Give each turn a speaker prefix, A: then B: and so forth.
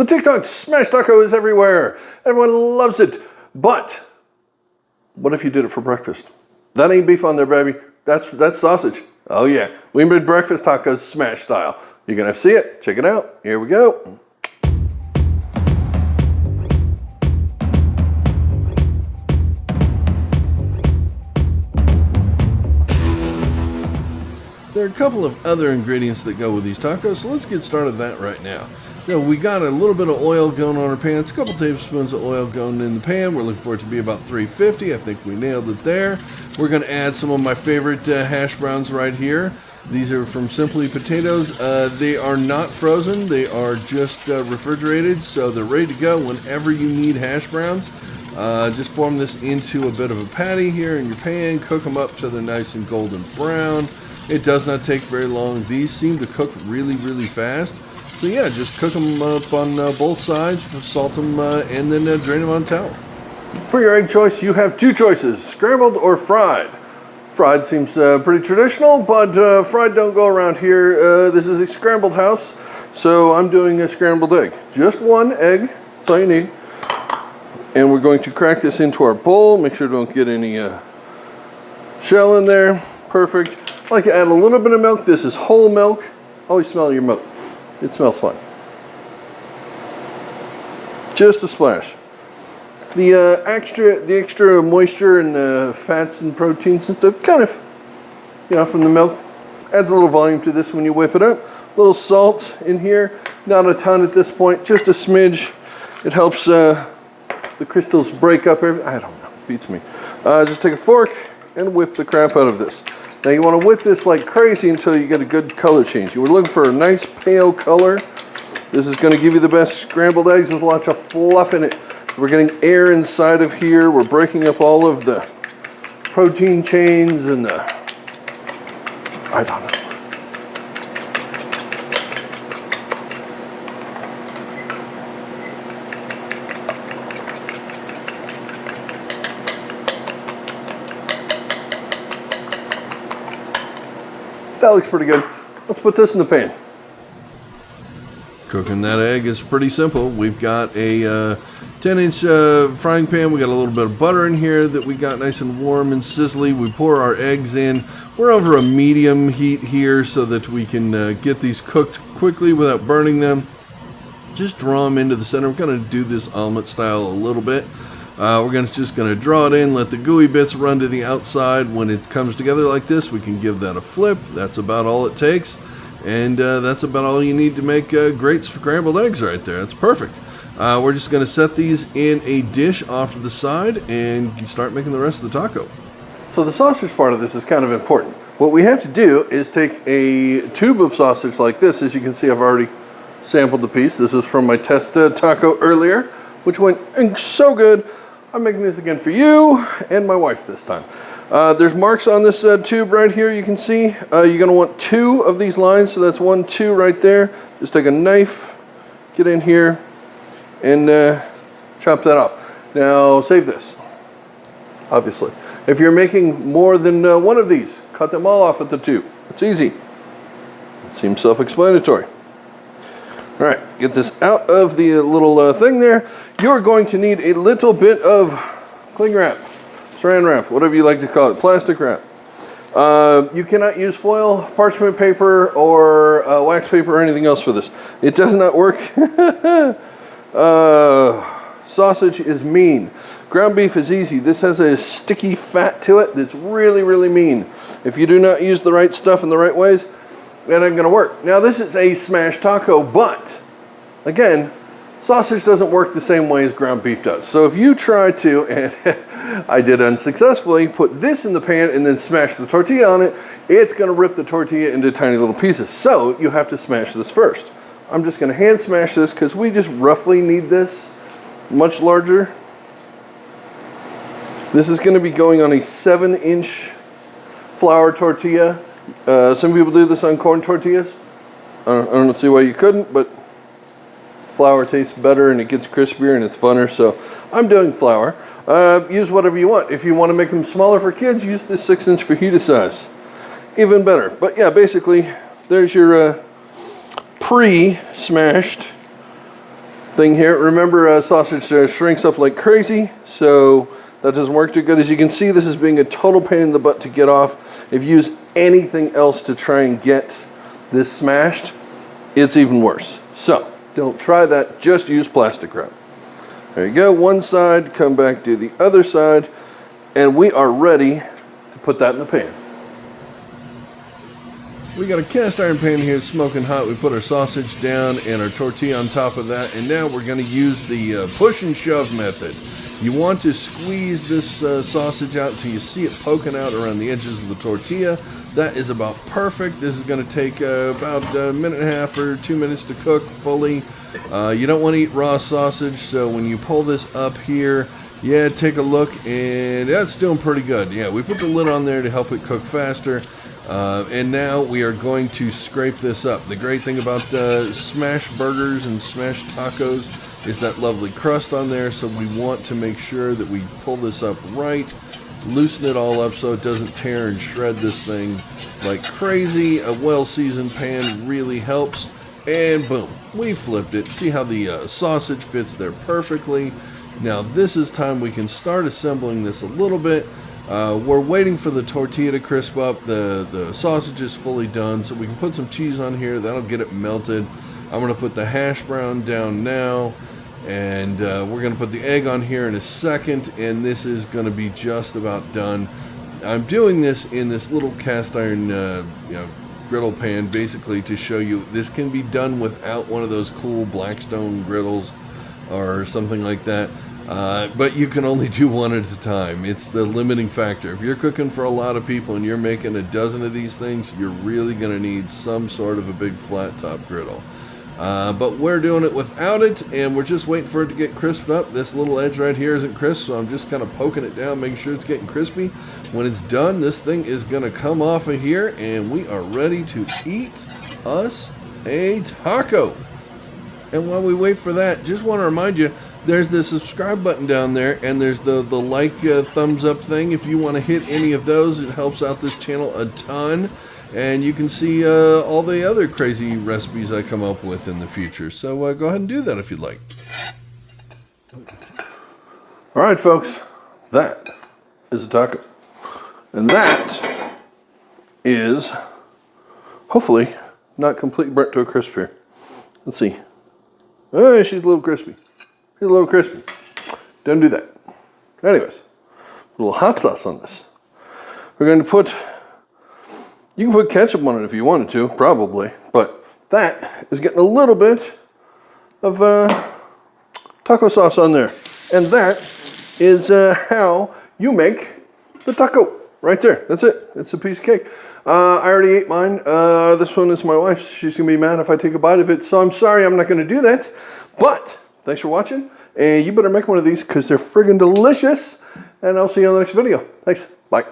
A: The TikTok smash taco is everywhere. Everyone loves it. But what if you did it for breakfast? That ain't beef on there, baby. That's sausage. Oh yeah, we made breakfast tacos smash style. You're gonna see it. Check it out. Here we go. There are a couple of other ingredients that go with these tacos, so let's get started with that right now. We got a little bit of oil going on our pans, a couple tablespoons of oil going in the pan. We're looking for it to be about 350. I think we nailed it there. We're going to add some of my favorite hash browns right here. These are from Simply Potatoes. They are not frozen. They are just refrigerated, so they're ready to go whenever you need hash browns. Just form this into a bit of a patty here in your pan. Cook them up till they're nice and golden brown. It does not take very long. These seem to cook really, really fast. So yeah, just cook them up on both sides, salt them, and then drain them on a towel. For your egg choice, you have two choices, scrambled or fried. Fried seems pretty traditional, but fried don't go around here. This is a scrambled house, so I'm doing a scrambled egg. Just one egg, that's all you need. And we're going to crack this into our bowl. Make sure don't get any shell in there. Perfect. I like to add a little bit of milk. This is whole milk. Always smell your milk. It smells fine. Just a splash. The extra moisture and fats and proteins and stuff, kind of, from the milk, adds a little volume to this when you whip it up. A little salt in here, not a ton at this point, just a smidge. It helps the crystals break up. I don't know, beats me. Just take a fork and whip the crap out of this. Now you want to whip this like crazy until you get a good color change. We're looking for a nice pale color. This is going to give you the best scrambled eggs with lots of fluff in it. We're getting air inside of here. We're breaking up all of the protein chains and I don't know. That looks pretty good. Let's put this in the pan. Cooking that egg is pretty simple. We've got a 10-inch frying pan. We got a little bit of butter in here that we got nice and warm and sizzly. We pour our eggs in. We're over a medium heat here so that we can get these cooked quickly without burning them. Just draw them into the center. We're going to do this omelet style a little bit. We're just going to draw it in, let the gooey bits run to the outside. When it comes together like this, we can give that a flip. That's about all it takes. And that's about all you need to make great scrambled eggs right there. That's perfect. We're just going to set these in a dish off to the side and start making the rest of the taco. So the sausage part of this is kind of important. What we have to do is take a tube of sausage like this. As you can see, I've already sampled the piece. This is from my test taco earlier, which went so good. I'm making this again for you and my wife this time. There's marks on this tube right here, you can see. You're gonna want 2 of these lines, so that's 1, 2 right there. Just take a knife, get in here, and chop that off. Now save this, obviously. If you're making more than one of these, cut them all off at the tube. It's easy. It seems self-explanatory. All right, get this out of the little thing there. You're going to need a little bit of cling wrap, saran wrap, whatever you like to call it, plastic wrap. You cannot use foil, parchment paper, or wax paper or anything else for this. It does not work. Sausage is mean. Ground beef is easy. This has a sticky fat to it that's really, really mean. If you do not use the right stuff in the right ways, it ain't gonna work. Now this is a smashed taco, but again, sausage doesn't work the same way as ground beef does. So if you try to, and I did unsuccessfully, put this in the pan and then smash the tortilla on it, it's gonna rip the tortilla into tiny little pieces. So you have to smash this first. I'm just gonna hand smash this because we just roughly need this much larger. This is gonna be going on a 7-inch flour tortilla. Some people do this on corn tortillas. I don't see why you couldn't, but flour tastes better and it gets crispier and it's funner, so I'm doing flour. Use whatever you want. If you want to make them smaller for kids, use this 6-inch fajita size. Even better. But yeah, basically, there's your pre-smashed thing here. Remember, sausage shrinks up like crazy, so that doesn't work too good. As you can see, this is being a total pain in the butt to get off. If you use anything else to try and get this smashed, it's even worse. So don't try that, just use plastic wrap. There you go, one side, come back to the other side, and we are ready to put that in the pan. We got a cast iron pan here, smoking hot. We put our sausage down and our tortilla on top of that, and now we're going to use the push and shove method. You want to squeeze this sausage out until you see it poking out around the edges of the tortilla. That is about perfect. This is going to take about a minute and a half or 2 minutes to cook fully. You don't want to eat raw sausage, so when you pull this up here, yeah, take a look, and that's doing pretty good. Yeah, we put the lid on there to help it cook faster. And now we are going to scrape this up. The great thing about smashed burgers and smashed tacos is that lovely crust on there, so we want to make sure that we pull this up right, loosen it all up so it doesn't tear and shred this thing like crazy. A well-seasoned pan really helps, and boom, we flipped it. See how the sausage fits there perfectly. Now this is time we can start assembling this a little bit. We're waiting for the tortilla to crisp up. The sausage is fully done, so we can put some cheese on here. That'll get it melted. I'm going to put the hash brown down now, and we're going to put the egg on here in a second, and this is going to be just about done. I'm doing this in this little cast iron griddle pan, basically to show you this can be done without one of those cool Blackstone griddles or something like that. But you can only do one at a time. It's the limiting factor. If you're cooking for a lot of people and you're making a dozen of these things, you're really going to need some sort of a big flat top griddle. But we're doing it without it, and we're just waiting for it to get crisped up. This little edge right here isn't crisp, so I'm just kind of poking it down, making sure it's getting crispy. When it's done, this thing is going to come off of here, and we are ready to eat us a taco. And while we wait for that, just want to remind you, there's the subscribe button down there, and there's the like thumbs up thing. If you want to hit any of those, it helps out this channel a ton. And you can see all the other crazy recipes I come up with in the future. So go ahead and do that if you'd like. All right, folks, that is a taco. And that is, hopefully, not completely burnt to a crisp here. Let's see. Oh, she's a little crispy. She's a little crispy. Don't do that. Anyways, a little hot sauce on this. We're going to put, you can put ketchup on it if you wanted to, probably, but that is getting a little bit of taco sauce on there. And that is how you make the taco. Right there. That's it. It's a piece of cake. I already ate mine. This one is my wife's. She's going to be mad if I take a bite of it, so I'm sorry I'm not going to do that. But thanks for watching, and you better make one of these because they're friggin' delicious, and I'll see you on the next video. Thanks. Bye.